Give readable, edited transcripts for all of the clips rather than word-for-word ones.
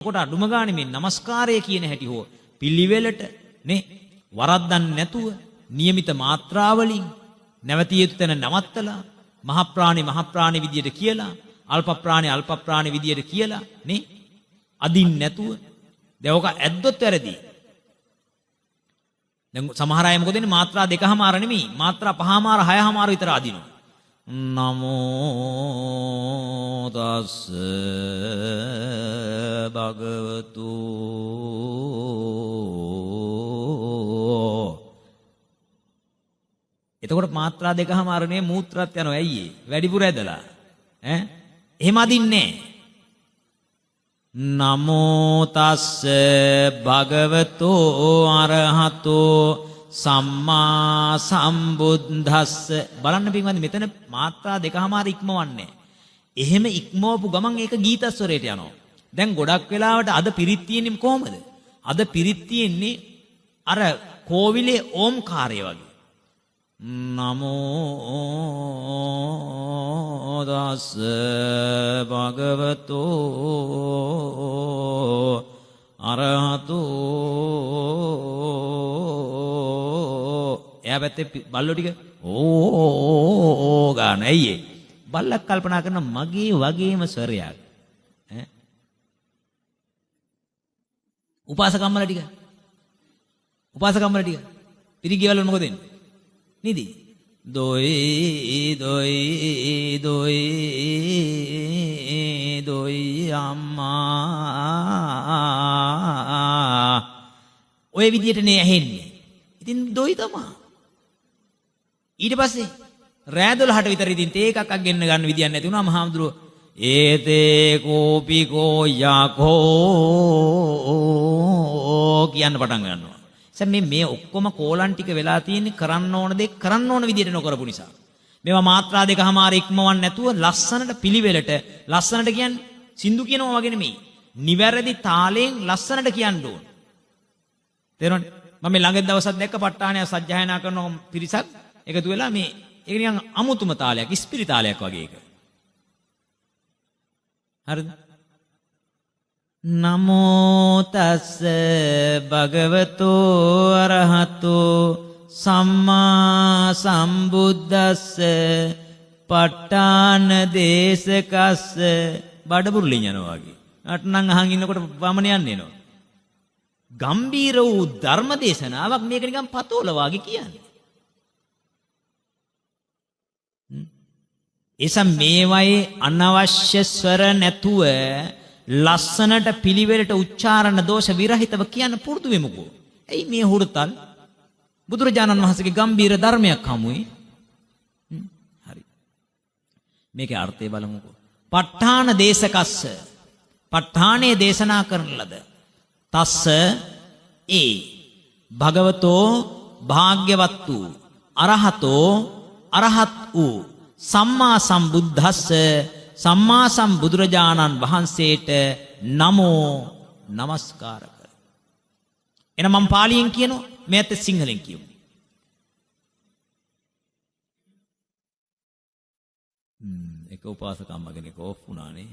කොට අඩුම ගානේ මේ নমස්කාරය කියන හැටි හෝ පිළිවෙලට නේ වරද්දන්නේ නැතුව નિયમિત මාත්‍රාවලින් නැවතිය යුතු තැන නවත්තලා මහ ප්‍රාණි විදියට කියලා අල්ප ප්‍රාණි විදියට කියලා නේ අදින් නැතුව දැන් ඔක ඇද්දොත් වැරදි. දැන් සමහර අය මොකද වෙන්නේ මාත්‍රා 2මාර නෙමෙයි මාත්‍රා 5මාර 6මාර විතර අදිනවා. නමෝ තස් භගවතු එතකොට මාත්‍රා 2මාර නේ මූත්‍රාත් යනවා ඇයි ඒ වැඩිපුර ඇදලා ඈ එහෙම අදින්නේ නමෝ තස් භගවතු අරහතෝ සම්මා සම්බුද්දස්ස බලන්න පින්වත්නි මෙතන මාත්‍රා 2මාර ඉක්මවන්නේ. එහෙම ඉක්මවපු ගමන් ඒක ගීතස්වරයට යනවා. දැන් ගොඩක් වෙලාවට අද පිරිත් තියෙන්නේ කොහමද? අද පිරිත් තියෙන්නේ අර කෝවිලේ ඕම්කාරය වගේ. නමෝ තස් භගවතු අරහතෝ එයා පැත්තේ බල්ලෝ ටික ඕ ගන්න ඇයි බල්ලක් කල්පනා කරන මගේ වගේම ස්වරයක් ඈ උපාසකම්මල ටික පිරිගිවල මොකද වෙන්නේ නිදි දොයි අම්මා ඔය විදියට නේ ඇහෙන්නේ. ඉතින් දොයි තමයි. ඊට පස්සේ රෑ 12ට විතර ඉතින් තේ එකක් ගෙන්න ගන්න විදියක් නැති වුණා මහාමුදුරුවෝ ඒතේ කෝපිකෝ යකෝ කියන්න පටන් ගන්නවා. මේ ඔක්කොම කෝලන් ටික වෙලා තියෙන්නේ කරන්න ඕන දේ කරන්න ඕන විදියට නොකරපු නිසා. මේවා මාත්‍රා 2මාර ඉක්මවන්න නැතුව ලස්සනට පිළිවෙලට ලස්සනට කියන්නේ සින්දු කියනවා වගේ නෙමෙයි. නිවැරදි තාලයෙන් ලස්සනට කියන්න ඕන. තේරුණාද? මම ළඟ දවසක් දැක්ක ප ဋ ාණයක් සජ්ජායනා කරන පිරිසක් එකතු වෙලා මේ ඒක නිකන් අමුතුම තාලයක් ඉස්පිරි තාලයක් වගේ එක. හරිද? නමෝ තස් භගවතු අරහතෝ සම්මා සම්බුද්දස්ස ප ဋ ාණ දේශකස්ස බඩබුරුලින් යනවා වගේ. අටනම් අහන් ඉන්නකොට වමන යන්නේ නෝ. ගම්බීර වූ ධර්ම දේශනාවක් මේක නිකන් පතෝල වගේ කියන්නේ. එසම් මේවයේ අනවශ්‍ය ස්වර නැතුව ලස්සනට පිළිවෙලට උච්චාරණ දෝෂ විරහිතව කියන්න පුරුදු වෙමුකෝ. එයි මේ හුරුතල් බුදුරජාණන් වහන්සේගේ ගම්බීර ධර්මයක් හමුයි. හරි. මේකේ අර්ථය බලමුකෝ. ප ဋ ාණ දේශකස්ස ප ဋ ාණේ දේශනා කරන ලද තස්ස ඒ භගවතෝ භාග්‍යවත් වූ අරහතෝ අරහත් වූ සම්මා සම්බුද්දස්ස සම්මා සම්බුදුරජාණන් වහන්සේට නමෝ නමස්කාර කර. එහෙනම් මම පාලියෙන් කියනවා මෙයත් සිංහලෙන් කියමු. එක උපාසකම්ම කෙනෙක් ඕෆ් වුණානේ.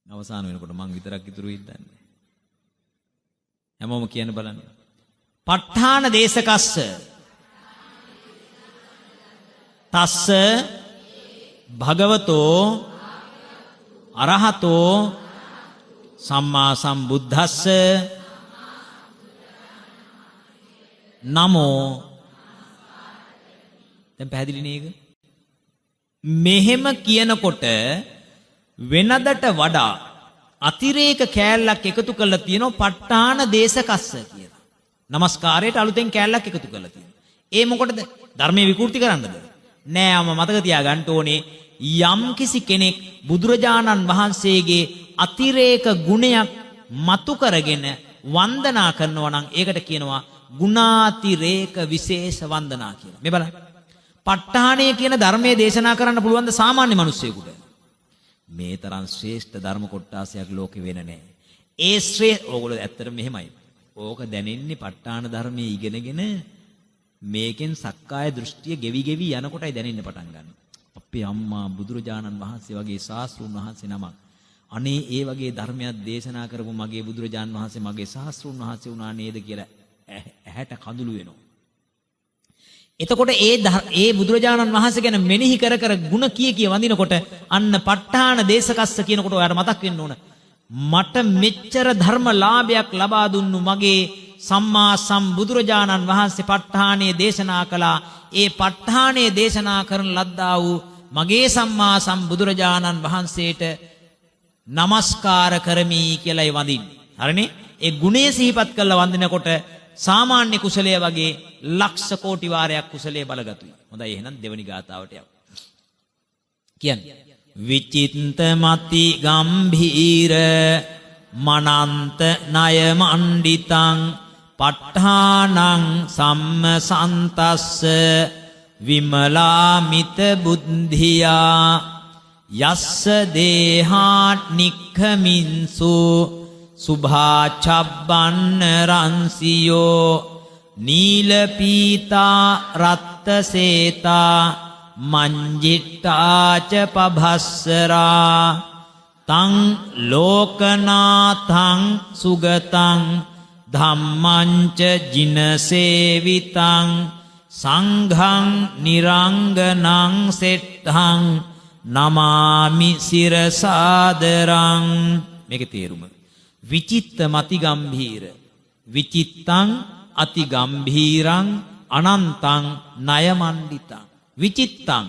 අවසාන වෙනකොට මං විතරක් ඉතුරු ඉඳන්නේ. හැමෝම කියන්න බලන්න. ප ဋ ාණ දේශකස්ස තස්ස භගවතෝ අරහතෝ සම්මා සම්බුද්දස්ස නමෝ දැන් පැහැදිලි නේද? මෙහෙම කියනකොට වෙනදට වඩා අතිරේක කෑල්ලක් එකතු කරලා තියෙනවා ප ဋ ාණ දේශකස්ස කියලා. নমස්කාරයට අලුතෙන් කෑල්ලක් එකතු කරලා තියෙනවා. ඒ මොකටද? ධර්මයේ විකෘති කරන්නද? නෑ අම මතක තියාගන්න ඕනේ යම් කිසි කෙනෙක් බුදුරජාණන් වහන්සේගේ අතිරේක ගුණයක් මතු කරගෙන වන්දනා කරනවා නම් ඒකට කියනවා ගුණාතිරේක විශේෂ වන්දනා කියලා. මේ බලන්න. ප ဋ ාණය කියන ධර්මයේ දේශනා කරන්න පුළුවන් ද සාමාන්‍ය මිනිස්සෙකුට? මේ තරම් ශ්‍රේෂ්ඨ ධර්ම කොටාසයක් ලෝකෙ වෙන නෑ. ඒ ඕගොල්ලෝ ඇත්තටම මෙහෙමයි. ඕක දැනෙන්නේ ප ဋ ාණ ධර්මයේ ඉගෙනගෙන මේකෙන් සක්කාය දෘෂ්ටිය ගෙවි යනකොටයි දැනෙන්න පටන් ගන්නවා. අපේ අම්මා බුදුරජාණන් වහන්සේ වගේ ශාස්ත්‍රූන් වහන්සේ නමක් අනේ ඒ වගේ ධර්මයක් දේශනා කරපු මගේ බුදුරජාණන් වහන්සේ මගේ ශාස්ත්‍රූන් වහන්සේ වුණා නේද කියලා ඇහැට කඳුළු වෙනවා. එතකොට ඒ බුදුරජාණන් වහන්සේ ගැන මෙනෙහි කර කර ಗುಣ කිය වඳිනකොට අන්න ප ဋ ාණ දේශකස්ස කියනකොට ඔයාලට මතක් වෙන්න ඕන. මට මෙච්චර ධර්ම ලාභයක් ලබා දුන්නු මගේ සම්මා සම්බුදුරජාණන් වහන්සේ ප ဋ ාණේ දේශනා කළා. ඒ ප ဋ ාණේ දේශනා කරන ලද්දා වූ මගේ සම්මා සම්බුදුරජාණන් වහන්සේට නමස්කාර කරමි කියලායි වඳින්නේ. හරිනේ? ඒ ගුණය සිහිපත් කරලා වඳිනකොට සාමාන්‍ය කුසලයේ වගේ ලක්ෂ කෝටි වාරයක් කුසලයේ බලගතුයි. හොඳයි එහෙනම් දෙවනි ගාථාවට යමු. කියන්නේ විචිත්ත මති ගම්භීර මනන්ත ණය මණ්ඩිතං ප ဋ ාණං සම්මසන්තස්ස විමලාමිත බුද්ධියා යස්ස දේහා නික්ඛමින්සු සුභා චබ්බන්න රන්සියෝ නීල පීතා රත්ත සේතා මංජිට්ඨාච පභස්සරා තං ලෝකනාථං සුගතං ධම්මංච ජින සේවිතං සංඝං නිරංගනං සෙට්ඨං නමාමි සිරසාදරං. මේකේ තේරුම විචිත්ත මති ගම්භීර විචිත්තං අති ගම්භීරං අනන්තං ණය මණ්ඩිතං. විචිත්තං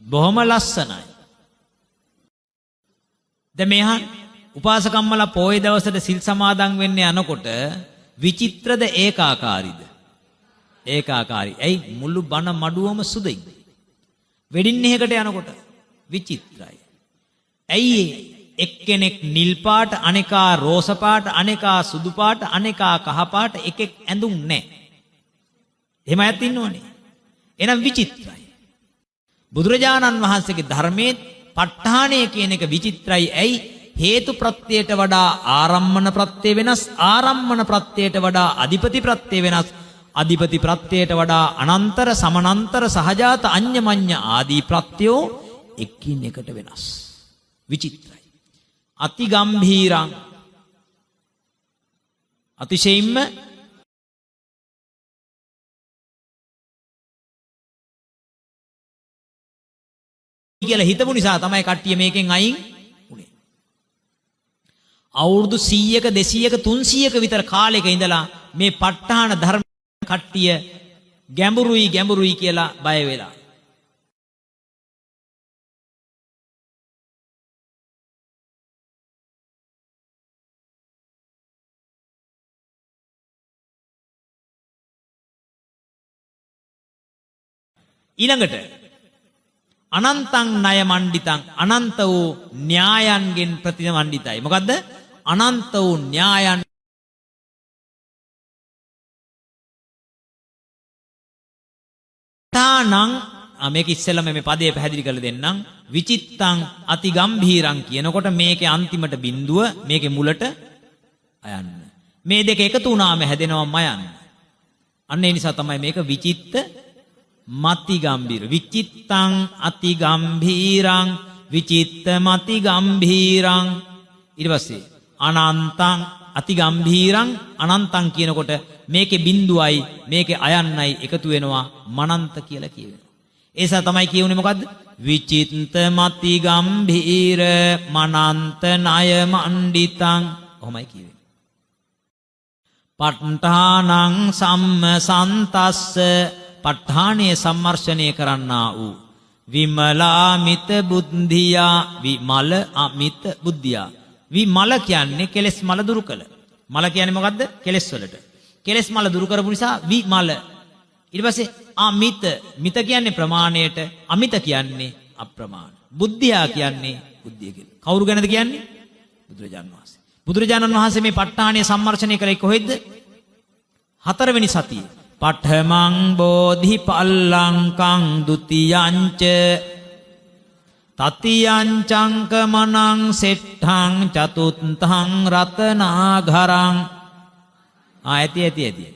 බොහොම ලස්සනයි. දැන් මෙහන් උපාසකම්මලා පොයේ දවසට සිල් සමාදන් වෙන්න යනකොට විචිත්‍රද ඒකාකාරීද? ඒකාකාරී. ඇයි මුළු බණ මඩුවම සුදුයි. වෙඩින් එකකට යනකොට විචිත්‍රයි. ඇයි එක්කෙනෙක් නිල් පාට, අනේකා රෝස පාට, අනේකා සුදු පාට, අනේකා කහ පාට එකෙක් ඇඳුම් නැහැ. එහෙම අයත් ඉන්නවනේ. එහෙනම් විචිත්‍රයි. බුදුරජාණන් වහන්සේගේ ධර්මයේ ප ဋ ාණය කියන එක විචිත්‍රයි. ඇයි? හේතු ප්‍රත්‍යයට වඩා ආරම්මන ප්‍රත්‍ය වෙනස්, ආරම්මන ප්‍රත්‍යයට වඩා අධිපති ප්‍රත්‍ය වෙනස්, අධිපති ප්‍රත්‍යයට වඩා අනන්තර සමනන්තර සහජාත අඤ්ඤමඤ්ඤ ආදී ප්‍රත්‍යෝ එකින් එකට වෙනස්. විචිත්‍රයි. අති ගම්භීරං අතිශයින්ම කියලා හිතපු නිසා තමයි කට්ටිය මේකෙන් අයින් උනේ. අවුරුදු 100ක 200ක 300ක විතර කාලෙක ඉඳලා මේ ප ဋ ාණ ධර්ම කට්ටිය ගැඹුරුයි කියලා බය වෙලා. ඊළඟට අනන්තං ණය මණ්ඩිතං අනන්ත වූ න්‍යායන්ගෙන් ප්‍රතිමණ්ඩිතයි. මොකද්ද? අනන්ත වූ න්‍යායන් තානං මේක ඉස්සෙල්ලම මේ පදේ පැහැදිලි කරලා දෙන්නම්. විචිත්තං අති ගම්භීරං කියනකොට මේකේ අන්තිමට බිඳුව මේකේ මුලට අයන්න. මේ දෙක එකතු වුණාම හැදෙනවම යන්න. අන්න ඒ නිසා තමයි මේක විචිත්ත මති ගම්භීර. විචිත්තං අති ගම්භීරං විචිත්ත මති ගම්භීරං. ඊට පස්සේ අනන්තං අති ගම්භීරං අනන්තං කියනකොට මේකේ බිඳුවයි මේකේ අයන්නයි එකතු වෙනවා මනන්ත කියලා කියවෙනවා. ඒසා තමයි කියුනේ මොකද්ද? විචිත්ත මති ගම්භීර මනන්ත ණය මණ්ඩිතං. ඔහොමයි කියවෙන්නේ. ප ဋ ාණං සම්මසන්තස්ස ප ဋ ාණයේ සම්මර්ෂණය කරන්නා වූ විමලාමිත බුද්ධියා විමල අමිත බුද්ධියා. විමල කියන්නේ කෙලෙස් මල දුරු කළ. මල කියන්නේ මොකද්ද? කෙලෙස් වලට. කෙලෙස් මල දුරු කරපු නිසා විමල. ඊට පස්සේ අමිත. මිත කියන්නේ ප්‍රමාණයට, අමිත කියන්නේ අප්‍රමාණ. බුද්ධියා කියන්නේ බුද්ධිය කියලා. කවුරු ගැනද කියන්නේ? බුදුරජාණන් වහන්සේ. බුදුරජාණන් වහන්සේ මේ ප ဋ ාණයේ සම්මර්ෂණය කරේ කොහෙද? 4 වෙනි සතියේ. පඨමං බෝධි පල්ලංකං ဒ ුතියංච තතියං චංකමනං සෙට්ඨං චතුත්ථං රතනාඝරං. ඇති.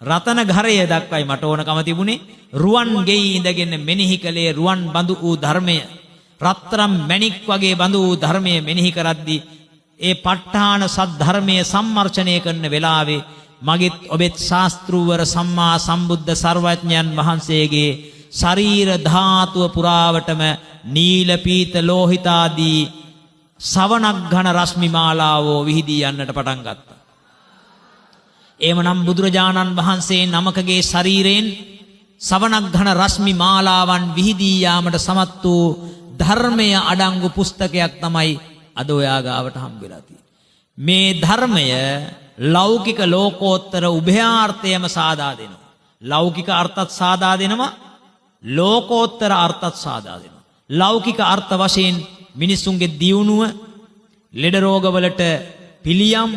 රතන ඝරය දක්වයි මට ඕනකම තිබුණේ. රුවන් ගෙයි ඉඳගෙන මෙනෙහි කළේ රුවන් බඳු වූ ධර්මය. රත්තරම් මැණික් වගේ බඳු වූ ධර්මය මෙනෙහි කරද්දී ඒ ප ဋ ාණ සත් ධර්මයේ සම්මර්ෂණය කරන වෙලාවේ මගෙත් ඔබෙත් ශාස්ත්‍රූවර සම්මා සම්බුද්ධ සර්වඥයන් වහන්සේගේ ශරීර ධාතුව පුරාවටම නීල පීත ලෝහිත ආදී සවනක් ඝන රශ්මි මාලාවෝ විහිදී යන්නට පටන් ගත්තා. එමනම් බුදුරජාණන් වහන්සේ නමකගේ ශරීරයෙන් සවනක් ඝන රශ්මි මාලාවන් විහිදී යාමට සමත් වූ ධර්මය අඩංගු පුස්තකයක් තමයි අද ඔයා ගාවට හම්බෙලා තියෙන්නේ. මේ ධර්මය ලෞකික ලෝකෝත්තර උභයාර්ථයම සාදා දෙනවා. ලෞකික අර්ථත් සාදා දෙනවා, ලෝකෝත්තර අර්ථත් සාදා දෙනවා. ලෞකික අර්ථ වශයෙන් මිනිසුන්ගේ දියුණුව, ලෙඩ රෝගවලට පිළියම්,